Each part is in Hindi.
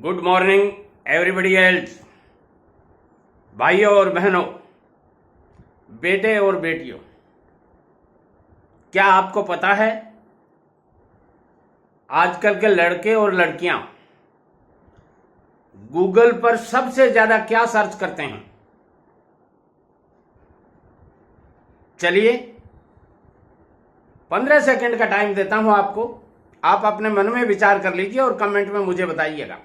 Good morning everybody else. भाइयों और बहनों, बेटे और बेटियों, क्या आपको पता है आजकल के लड़के और लड़कियां गूगल पर सबसे ज्यादा क्या सर्च करते हैं? चलिए 15 सेकंड का टाइम देता हूं आपको। आप अपने मन में विचार कर लीजिए और कमेंट में मुझे बताइएगा।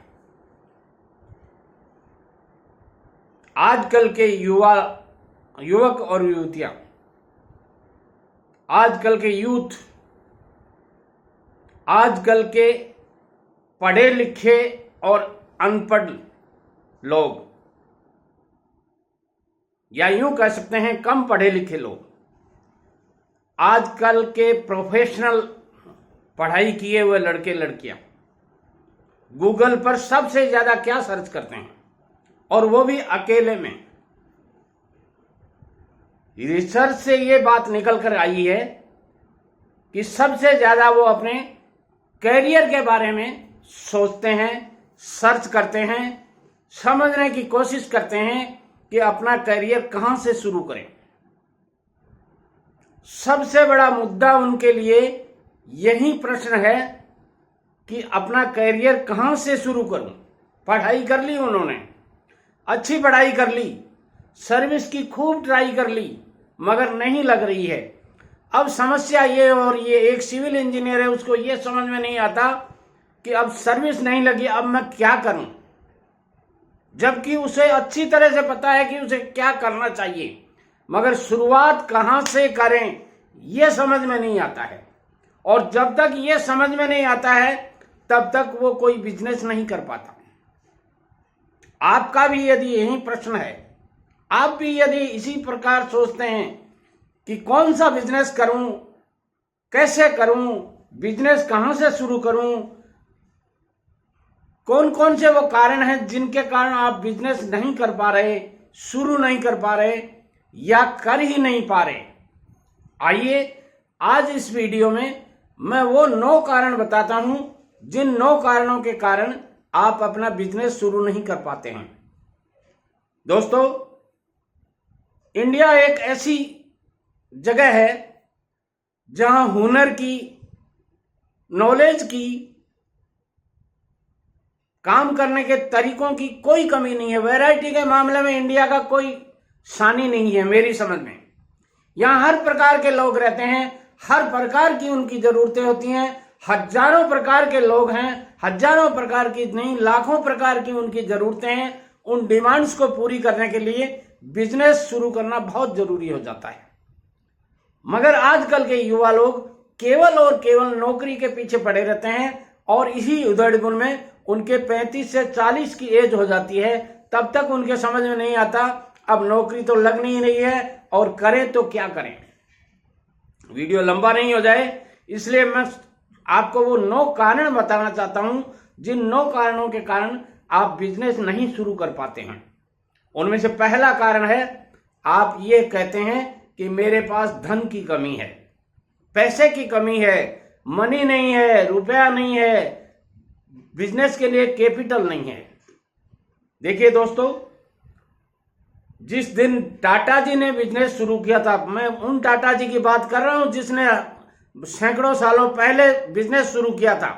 आजकल के युवक और युवतियां, आजकल के यूथ, आजकल के पढ़े लिखे और अनपढ़ लोग, या यूं कह सकते हैं कम पढ़े लिखे लोग, आजकल के प्रोफेशनल पढ़ाई किए हुए लड़के लड़कियां गूगल पर सबसे ज्यादा क्या सर्च करते हैं, और वो भी अकेले में। रिसर्च से ये बात निकल कर आई है कि सबसे ज्यादा वो अपने कैरियर के बारे में सोचते हैं, सर्च करते हैं, समझने की कोशिश करते हैं कि अपना कैरियर कहां से शुरू करें। सबसे बड़ा मुद्दा उनके लिए यही प्रश्न है कि अपना कैरियर कहां से शुरू करूं। पढ़ाई कर ली उन्होंने, अच्छी पढ़ाई कर ली, सर्विस की खूब ट्राई कर ली, मगर नहीं लग रही है। अब समस्या ये, और ये एक सिविल इंजीनियर है, उसको ये समझ में नहीं आता कि अब सर्विस नहीं लगी, अब मैं क्या करूं, जबकि उसे अच्छी तरह से पता है कि उसे क्या करना चाहिए, मगर शुरुआत कहां से करें यह समझ में नहीं आता है। और जब तक ये समझ में नहीं आता है तब तक वो कोई बिजनेस नहीं कर पाता। आपका भी यदि यही प्रश्न है, आप भी यदि इसी प्रकार सोचते हैं कि कौन सा बिजनेस करूं, कैसे करूं, बिजनेस कहां से शुरू करूं, कौन कौन से वो कारण हैं जिनके कारण आप बिजनेस नहीं कर पा रहे, शुरू नहीं कर पा रहे, या कर ही नहीं पा रहे, आइए आज इस वीडियो में मैं वो 9 कारण बताता हूं जिन 9 कारणों के कारण आप अपना बिजनेस शुरू नहीं कर पाते हैं। दोस्तों, इंडिया एक ऐसी जगह है जहां हुनर की, नॉलेज की, काम करने के तरीकों की कोई कमी नहीं है। वैरायटी के मामले में इंडिया का कोई सानी नहीं है मेरी समझ में। यहां हर प्रकार के लोग रहते हैं, हर प्रकार की उनकी जरूरतें होती हैं, हजारों प्रकार के लोग हैं, हजारों प्रकार की नहीं लाखों प्रकार की उनकी जरूरतें हैं। उन डिमांड्स को पूरी करने के लिए बिजनेस शुरू करना बहुत जरूरी हो जाता है। मगर आजकल के युवा लोग केवल और केवल नौकरी के पीछे पड़े रहते हैं, और इसी उधड़बुन में उनके 35 से 40 की एज हो जाती है, तब तक उनके समझ में नहीं आता अब नौकरी तो लग नहीं रही है और करें तो क्या करें। वीडियो लंबा नहीं हो जाए इसलिए मैं आपको वो 9 कारण बताना चाहता हूं जिन 9 कारणों के कारण आप बिजनेस नहीं शुरू कर पाते हैं। उनमें से पहला कारण है, आप ये कहते हैं कि मेरे पास धन की कमी है, पैसे की कमी है, मनी नहीं है, रुपया नहीं है, बिजनेस के लिए कैपिटल नहीं है। देखिए दोस्तों, जिस दिन टाटा जी ने बिजनेस शुरू किया था, मैं उन टाटा जी की बात कर रहा हूं जिसने सैकड़ों सालों पहले बिजनेस शुरू किया था।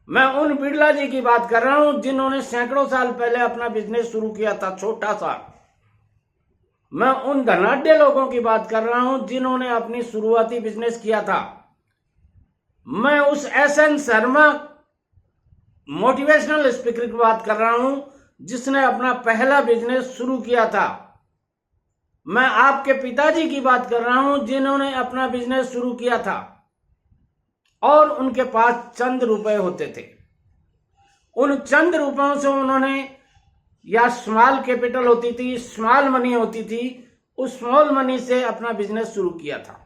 मैं उन बिरला जी की बात कर रहा हूं जिन्होंने सैकड़ों साल पहले अपना बिजनेस शुरू किया था, छोटा सा। मैं उन धनाढ्य लोगों की बात कर रहा हूं जिन्होंने अपनी शुरुआती बिजनेस किया था। मैं उस एसएन शर्मा मोटिवेशनल स्पीकर की बात कर रहा हूं जिसने अपना पहला बिजनेस शुरू किया था। मैं आपके पिताजी की बात कर रहा हूं जिन्होंने अपना बिजनेस शुरू किया था और उनके पास चंद रुपए होते थे। उन चंद रुपयों से उन्होंने, या स्मॉल कैपिटल होती थी, स्मॉल मनी होती थी, उस स्मॉल मनी से अपना बिजनेस शुरू किया था।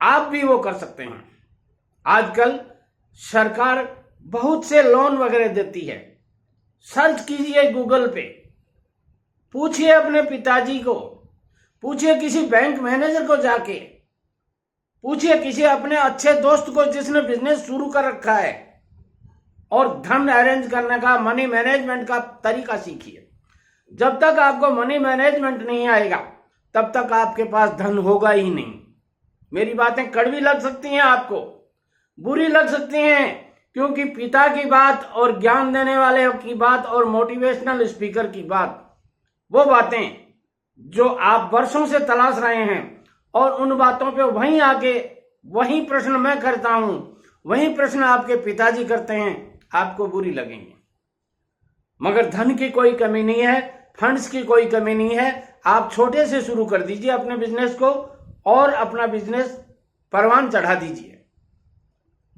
आप भी वो कर सकते हैं। आजकल सरकार बहुत से लोन वगैरह देती है। सर्च कीजिए गूगल पे, पूछिए अपने पिताजी को, पूछिए किसी बैंक मैनेजर को, जाके पूछिए किसी अपने अच्छे दोस्त को जिसने बिजनेस शुरू कर रखा है, और धन अरेंज करने का, मनी मैनेजमेंट का तरीका सीखिए। जब तक आपको मनी मैनेजमेंट नहीं आएगा तब तक आपके पास धन होगा ही नहीं। मेरी बातें कड़वी लग सकती हैं, आपको बुरी लग सकती हैं, क्योंकि पिता की बात और ज्ञान देने वाले की बात और मोटिवेशनल स्पीकर की बात, वो बातें जो आप वर्षों से तलाश रहे हैं, और उन बातों पे वहीं आके वही प्रश्न मैं करता हूं, वही प्रश्न आपके पिताजी करते हैं, आपको बुरी लगेंगी। मगर धन की कोई कमी नहीं है, फंड्स की कोई कमी नहीं है। आप छोटे से शुरू कर दीजिए अपने बिजनेस को और अपना बिजनेस परवान चढ़ा दीजिए।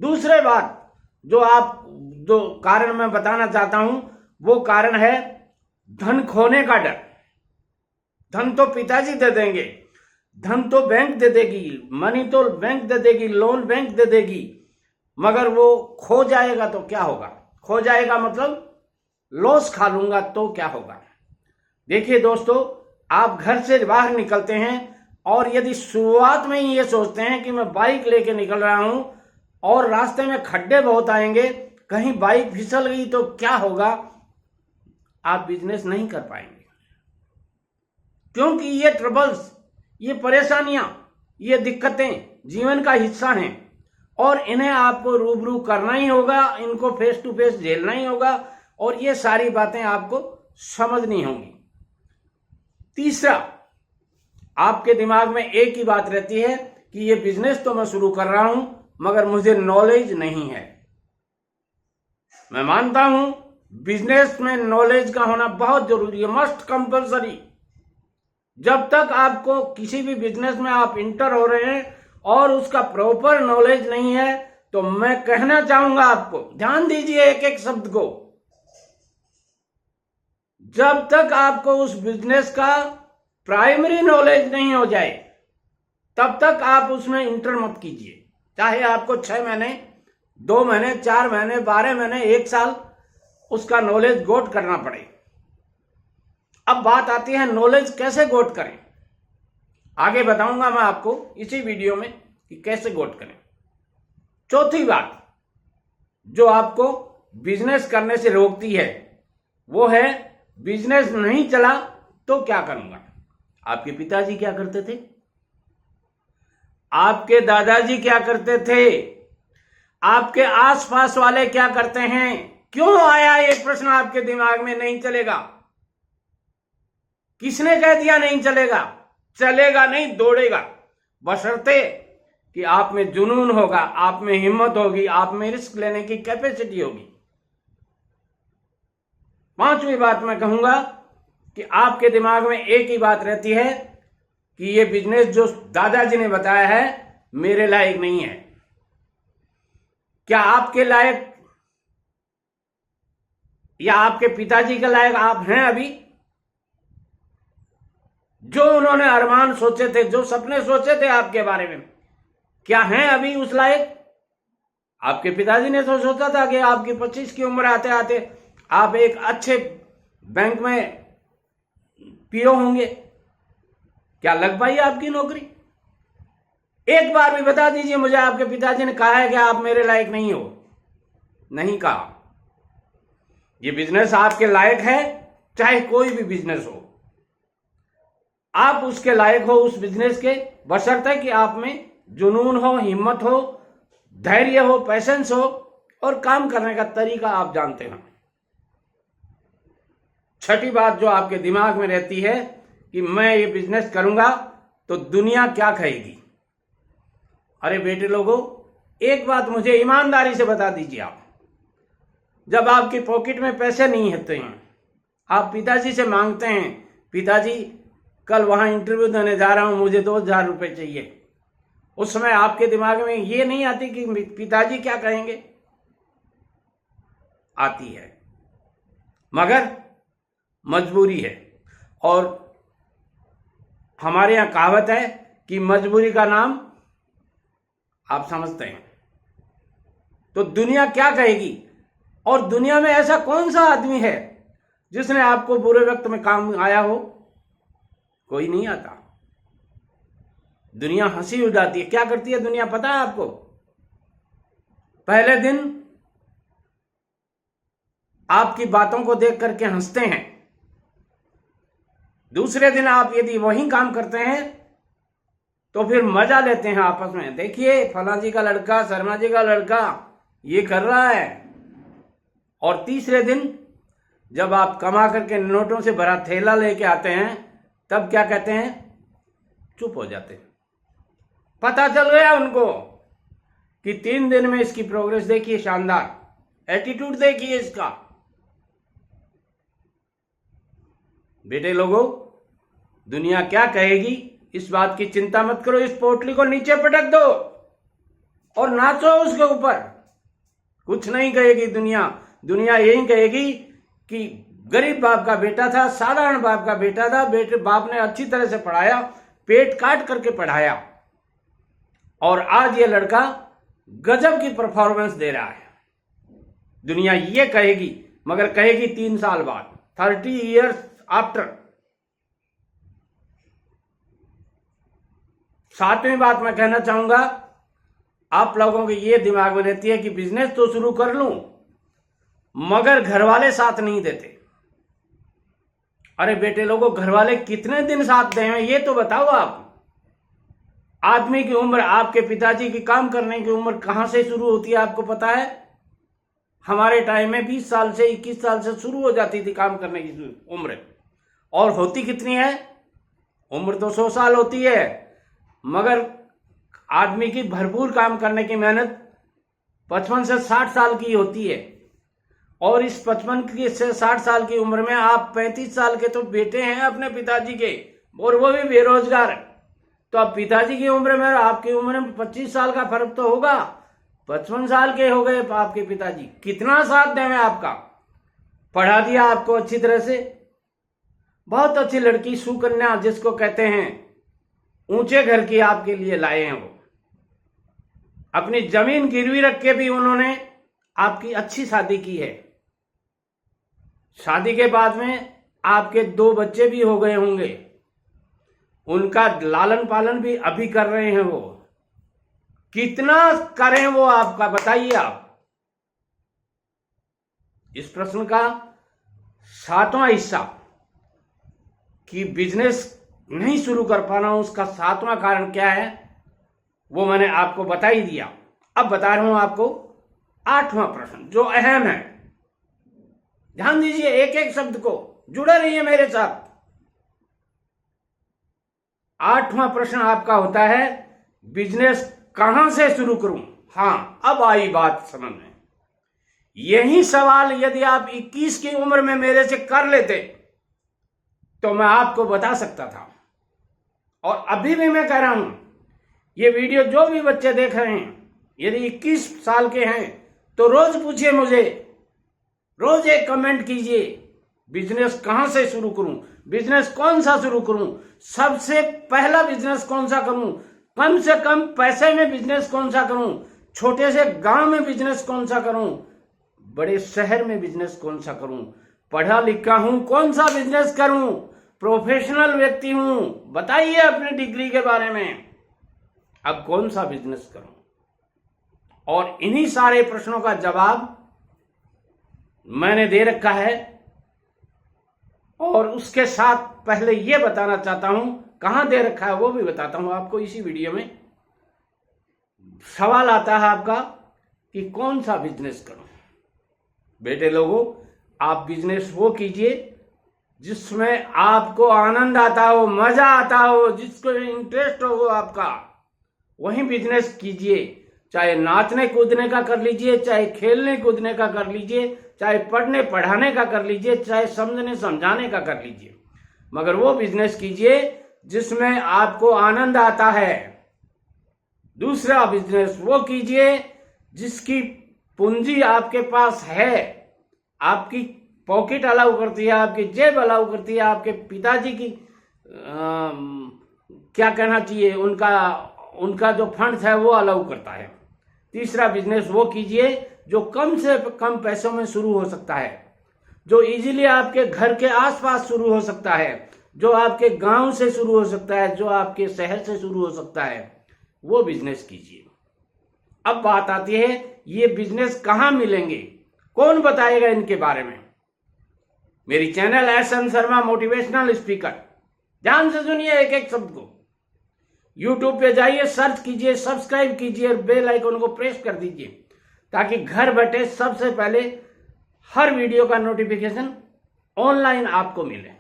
दूसरे बात जो कारण मैं बताना चाहता हूं, वो कारण है धन खोने का डर। धन तो पिताजी दे देंगे, धन तो बैंक दे देगी, मनी तो बैंक दे देगी, लोन बैंक दे देगी, मगर वो खो जाएगा तो क्या होगा? खो जाएगा मतलब लॉस खा लूंगा तो क्या होगा? देखिए दोस्तों, आप घर से बाहर निकलते हैं और यदि शुरुआत में ही ये सोचते हैं कि मैं बाइक लेके निकल रहा हूं और रास्ते में खड्डे बहुत आएंगे, कहीं बाइक फिसल गई तो क्या होगा, आप बिजनेस नहीं कर पाएंगे। क्योंकि ये ट्रबल्स, ये परेशानियां, ये दिक्कतें जीवन का हिस्सा हैं और इन्हें आपको रूबरू करना ही होगा, इनको फेस टू फेस झेलना ही होगा और ये सारी बातें आपको समझनी होंगी। तीसरा, आपके दिमाग में एक ही बात रहती है कि ये बिजनेस तो मैं शुरू कर रहा हूं मगर मुझे नॉलेज नहीं है। मैं मानता हूं बिजनेस में नॉलेज का होना बहुत जरूरी है, मस्ट कंपलसरी। जब तक आपको किसी भी बिजनेस में आप इंटर हो रहे हैं और उसका प्रॉपर नॉलेज नहीं है, तो मैं कहना चाहूंगा आपको, ध्यान दीजिए एक एक शब्द को, जब तक आपको उस बिजनेस का प्राइमरी नॉलेज नहीं हो जाए तब तक आप उसमें इंटर मत कीजिए। चाहे आपको 6 महीने, 2 महीने, 4 महीने, 12 महीने, 1 साल उसका नॉलेज गोट करना पड़े। अब बात आती है नॉलेज कैसे गोट करें। आगे बताऊंगा मैं आपको इसी वीडियो में कि कैसे गोट करें। चौथी बात जो आपको बिजनेस करने से रोकती है वो है बिजनेस नहीं चला तो क्या करूंगा। आपके पिताजी क्या करते थे? आपके दादाजी क्या करते थे? आपके आसपास वाले क्या करते हैं? क्यों आया ये प्रश्न आपके दिमाग में? नहीं चलेगा। किसने कह दिया नहीं चलेगा? चलेगा नहीं, दौड़ेगा, बशर्ते कि आप में जुनून होगा, आप में हिम्मत होगी, आप में रिस्क लेने की कैपेसिटी होगी। पांचवी बात मैं कहूंगा कि आपके दिमाग में एक ही बात रहती है कि ये बिजनेस जो दादाजी ने बताया है मेरे लायक नहीं है। क्या आपके लायक या आपके पिताजी के लायक आप हैं अभी? जो उन्होंने अरमान सोचे थे, जो सपने सोचे थे आपके बारे में, क्या हैं अभी उस लायक? आपके पिताजी ने तो सोचा था कि आपकी 25 की उम्र आते आते आप एक अच्छे बैंक में पीओ होंगे। क्या लग पाई आपकी नौकरी? एक बार भी बता दीजिए मुझे, आपके पिताजी ने कहा है कि आप मेरे लायक नहीं हो? नहीं कहा। ये बिजनेस आपके लायक है, चाहे कोई भी बिजनेस हो, आप उसके लायक हो उस बिजनेस के, बशर्ते कि आप में जुनून हो, हिम्मत हो, धैर्य हो, पैशंस हो और काम करने का तरीका आप जानते हो। छठी बात जो आपके दिमाग में रहती है कि मैं ये बिजनेस करूंगा तो दुनिया क्या कहेगी। अरे बेटे लोगों, एक बात मुझे ईमानदारी से बता दीजिए, आप जब आपकी पॉकेट में पैसे नहीं होते हैं, आप पिताजी से मांगते हैं, पिताजी कल वहां इंटरव्यू देने जा रहा हूं, मुझे 2000 रुपए चाहिए, उस समय आपके दिमाग में ये नहीं आती कि पिताजी क्या कहेंगे? आती है, मगर मजबूरी है। और हमारे यहां कहावत है कि मजबूरी का नाम आप समझते हैं। तो दुनिया क्या कहेगी? और दुनिया में ऐसा कौन सा आदमी है जिसने आपको बुरे वक्त में काम आया हो? कोई नहीं आता। दुनिया हंसी उड़ाती है। क्या करती है दुनिया पता है आपको? पहले दिन आपकी बातों को देख करके हंसते हैं, दूसरे दिन आप यदि वही काम करते हैं तो फिर मजा लेते हैं आपस में, देखिए फला जी का लड़का, शर्मा जी का लड़का ये कर रहा है। और तीसरे दिन जब आप कमा करके नोटों से भरा थैला लेके आते हैं तब क्या कहते हैं, चुप हो जाते हैं। पता चल गया उनको कि 3 दिन में इसकी प्रोग्रेस देखिए, शानदार एटीट्यूड देखिए इसका। बेटे लोगों, दुनिया क्या कहेगी इस बात की चिंता मत करो, इस पोटली को नीचे पटक दो और नाचो उसके ऊपर। कुछ नहीं कहेगी दुनिया, दुनिया यही कहेगी कि गरीब बाप का बेटा था, साधारण बाप का बेटा था, बेटे बाप ने अच्छी तरह से पढ़ाया, पेट काट करके पढ़ाया और आज ये लड़का गजब की परफॉर्मेंस दे रहा है। दुनिया ये कहेगी, मगर कहेगी 3 साल बाद, 30 ईयर्स आफ्टर। 7वीं बात मैं कहना चाहूंगा, आप लोगों के ये दिमाग में रहती है कि बिजनेस तो शुरू कर लूं मगर घर वाले साथ नहीं देते। अरे बेटे लोगों, घर वाले कितने दिन साथ दें ये तो बताओ आप। आदमी की उम्र, आपके पिताजी की काम करने की उम्र कहां से शुरू होती है आपको पता है? हमारे टाइम में 20 साल से 21 साल से शुरू हो जाती थी काम करने की उम्र। और होती कितनी है? उम्र तो 100 साल होती है, मगर आदमी की भरपूर काम करने की मेहनत 55 से 60 साल की होती है। और इस 55 से 60 साल की उम्र में आप 35 साल के तो बेटे हैं अपने पिताजी के, और वो भी बेरोजगार। तो अब पिताजी की उम्र में और आपकी उम्र में 25 साल का फर्क तो होगा। 55 साल के हो गए आपके पिताजी, कितना साथ दें आपका। पढ़ा दिया आपको अच्छी तरह से, बहुत अच्छी लड़की सुकन्या जिसको कहते हैं, ऊंचे घर की आपके लिए लाए हैं। वो अपनी जमीन गिरवी रख के भी उन्होंने आपकी अच्छी शादी की है। शादी के बाद में आपके 2 बच्चे भी हो गए होंगे, उनका लालन पालन भी अभी कर रहे हैं। वो कितना करें वो आपका बताइए आप। इस प्रश्न का 7वां हिस्सा कि बिजनेस नहीं शुरू कर पाना, उसका 7वां कारण क्या है वो मैंने आपको बता ही दिया। अब बता रहा हूं आपको 8वां प्रश्न जो अहम है। ध्यान दीजिए एक एक शब्द को, जुड़े रहिए मेरे साथ। 8वां प्रश्न आपका होता है, बिजनेस कहां से शुरू करूं। हां, अब आई बात समझ में। यही सवाल यदि आप 21 की उम्र में मेरे से कर लेते तो मैं आपको बता सकता था। और अभी भी मैं कह रहा हूं, ये वीडियो जो भी बच्चे देख रहे हैं, यदि 21 साल के हैं तो रोज पूछिए मुझे, रोज एक कमेंट कीजिए, बिजनेस कहां से शुरू करूं, बिजनेस कौन सा शुरू करूं, सबसे पहला बिजनेस कौन सा करूं, कम से कम पैसे में बिजनेस कौन सा करूं, छोटे से गांव में बिजनेस कौन सा करूं, बड़े शहर में बिजनेस कौन सा करूं, पढ़ा लिखा हूं कौन सा बिजनेस करूं, प्रोफेशनल व्यक्ति हूं, बताइए अपनी डिग्री के बारे में, अब कौन सा बिजनेस करूं। और इन्हीं सारे प्रश्नों का जवाब मैंने दे रखा है। और उसके साथ पहले यह बताना चाहता हूं, कहां दे रखा है वो भी बताता हूं आपको इसी वीडियो में। सवाल आता है आपका कि कौन सा बिजनेस करूं। बेटे लोगों, आप बिजनेस वो कीजिए जिसमें आपको आनंद आता हो, मजा आता हो, जिसको इंटरेस्ट हो आपका, वही बिजनेस कीजिए। चाहे नाचने कूदने का कर लीजिए, चाहे खेलने कूदने का कर लीजिए, चाहे पढ़ने पढ़ाने का कर लीजिए, चाहे समझने समझाने का कर लीजिए, मगर वो बिजनेस कीजिए जिसमें आपको आनंद आता है। दूसरा बिजनेस वो कीजिए जिसकी पूंजी आपके पास है, आपकी पॉकेट अलाउ करती है, आपकी जेब अलाउ करती है, आपके पिताजी की क्या कहना चाहिए, उनका जो फंड है वो अलाउ करता है। तीसरा बिजनेस वो कीजिए जो कम से कम पैसों में शुरू हो सकता है, जो इजीली आपके घर के आसपास शुरू हो सकता है, जो आपके गांव से शुरू हो सकता है, जो आपके शहर से शुरू हो सकता है, वो बिजनेस कीजिए। अब बात आती है ये बिजनेस कहाँ मिलेंगे। कौन बताएगा इनके बारे में? मेरी channel SN. Sharma motivational speaker, ध्यान से सुनिए एक एक शब्द को। यूट्यूब पे जाइए, सर्च कीजिए, सब्सक्राइब कीजिए और बेल आइकन को प्रेस कर दीजिए ताकि घर बैठे सबसे पहले हर वीडियो का नोटिफिकेशन ऑनलाइन आपको मिले।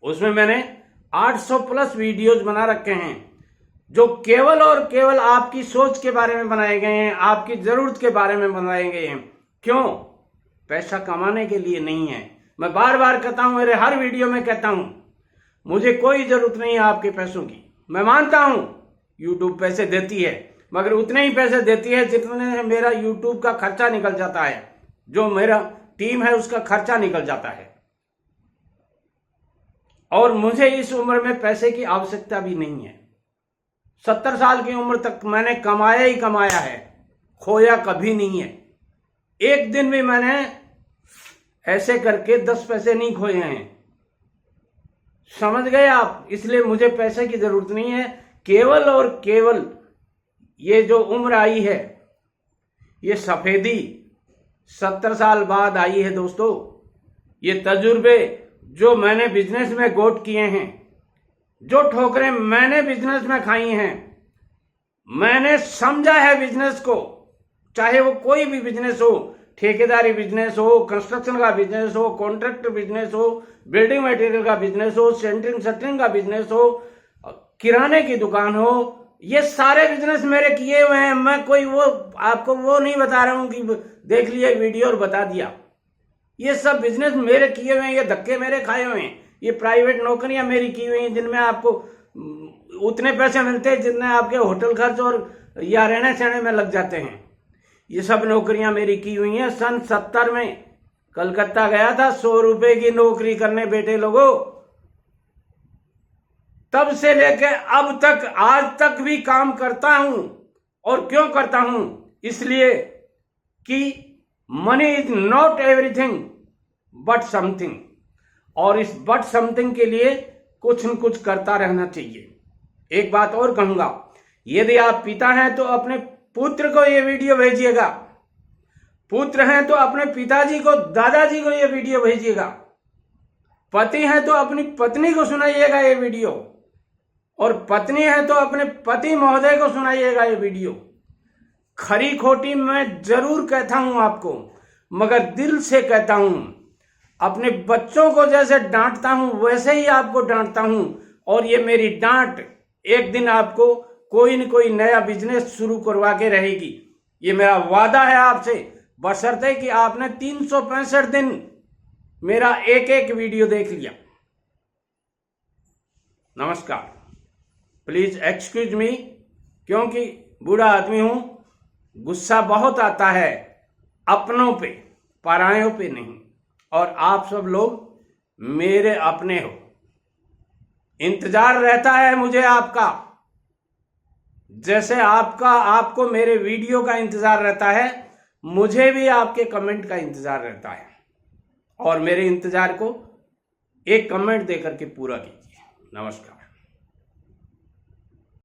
उसमें मैंने 800 प्लस वीडियोज बना रखे हैं जो केवल और केवल आपकी सोच के बारे में बनाए गए हैं, आपकी जरूरत के बारे में बनाए गए हैं। क्यों? पैसा कमाने के लिए नहीं है। मैं बार बार कहता हूं, मेरे हर वीडियो में कहता हूं, मुझे कोई जरूरत नहीं है आपके पैसों की। मैं मानता हूं यूट्यूब पैसे देती है, मगर उतने ही पैसे देती है जितने मेरा यूट्यूब का खर्चा निकल जाता है, जो मेरा टीम है उसका खर्चा निकल जाता है। और मुझे इस उम्र में पैसे की आवश्यकता भी नहीं है। 70 साल की उम्र तक मैंने कमाया ही कमाया है, खोया कभी नहीं है। एक दिन भी मैंने ऐसे करके 10 पैसे नहीं खोए हैं। समझ गए आप? इसलिए मुझे पैसे की जरूरत नहीं है। केवल और केवल ये जो उम्र आई है, ये सफेदी 70 साल बाद आई है दोस्तों। ये तजुर्बे जो मैंने बिजनेस में गोट किए हैं, जो ठोकरें मैंने बिजनेस में खाई हैं, मैंने समझा है बिजनेस को। चाहे वो कोई भी बिजनेस हो, ठेकेदारी बिजनेस हो, कंस्ट्रक्शन का बिजनेस हो, कॉन्ट्रैक्ट बिजनेस हो, बिल्डिंग मटेरियल का बिजनेस हो, सेंटरिंग शटरिंग का बिजनेस हो, किराने की दुकान हो, ये सारे बिजनेस मेरे किए हुए हैं। मैं कोई वो आपको वो नहीं बता रहा हूं कि देख लिए वीडियो और बता दिया। ये सब बिजनेस मेरे किए हुए हैं, ये धक्के मेरे खाए हुए हैं, ये प्राइवेट नौकरियां मेरी की हुई हैं जिनमें आपको उतने पैसे मिलते हैं जितने आपके होटल खर्च और या रहने सहने में लग जाते हैं। ये सब नौकरियां मेरी की हुई हैं। सन 70 में कलकत्ता गया था 100 रुपए की नौकरी करने बेटे लोगों। तब से लेकर अब तक, आज तक भी काम करता हूं। और क्यों करता हूं? इसलिए कि money is not everything but something, और इस बट समथिंग के लिए कुछ न कुछ करता रहना चाहिए। एक बात और कहूंगा, यदि आप पिता हैं तो अपने पुत्र को ये वीडियो भेजिएगा, पुत्र हैं तो अपने पिताजी को, दादाजी को ये वीडियो भेजिएगा, पति हैं तो अपनी पत्नी को सुनाइएगा ये वीडियो, और पत्नी है तो अपने पति महोदय को सुनाइएगा ये वीडियो। खरी खोटी मैं जरूर कहता हूं आपको, मगर दिल से कहता हूं। अपने बच्चों को जैसे डांटता हूं वैसे ही आपको डांटता हूं, और ये मेरी डांट एक दिन आपको कोई न कोई नया बिजनेस शुरू करवा के रहेगी। ये मेरा वादा है आपसे, बशर्ते कि आपने 365 दिन मेरा एक एक वीडियो देख लिया। नमस्कार। प्लीज एक्सक्यूज मी, क्योंकि बूढ़ा आदमी हूं, गुस्सा बहुत आता है अपनों पे, परायों पे नहीं। और आप सब लोग मेरे अपने हो। इंतजार रहता है मुझे आपका, जैसे आपको मेरे वीडियो का इंतजार रहता है, मुझे भी आपके कमेंट का इंतजार रहता है। और मेरे इंतजार को एक कमेंट देकर के पूरा कीजिए। नमस्कार।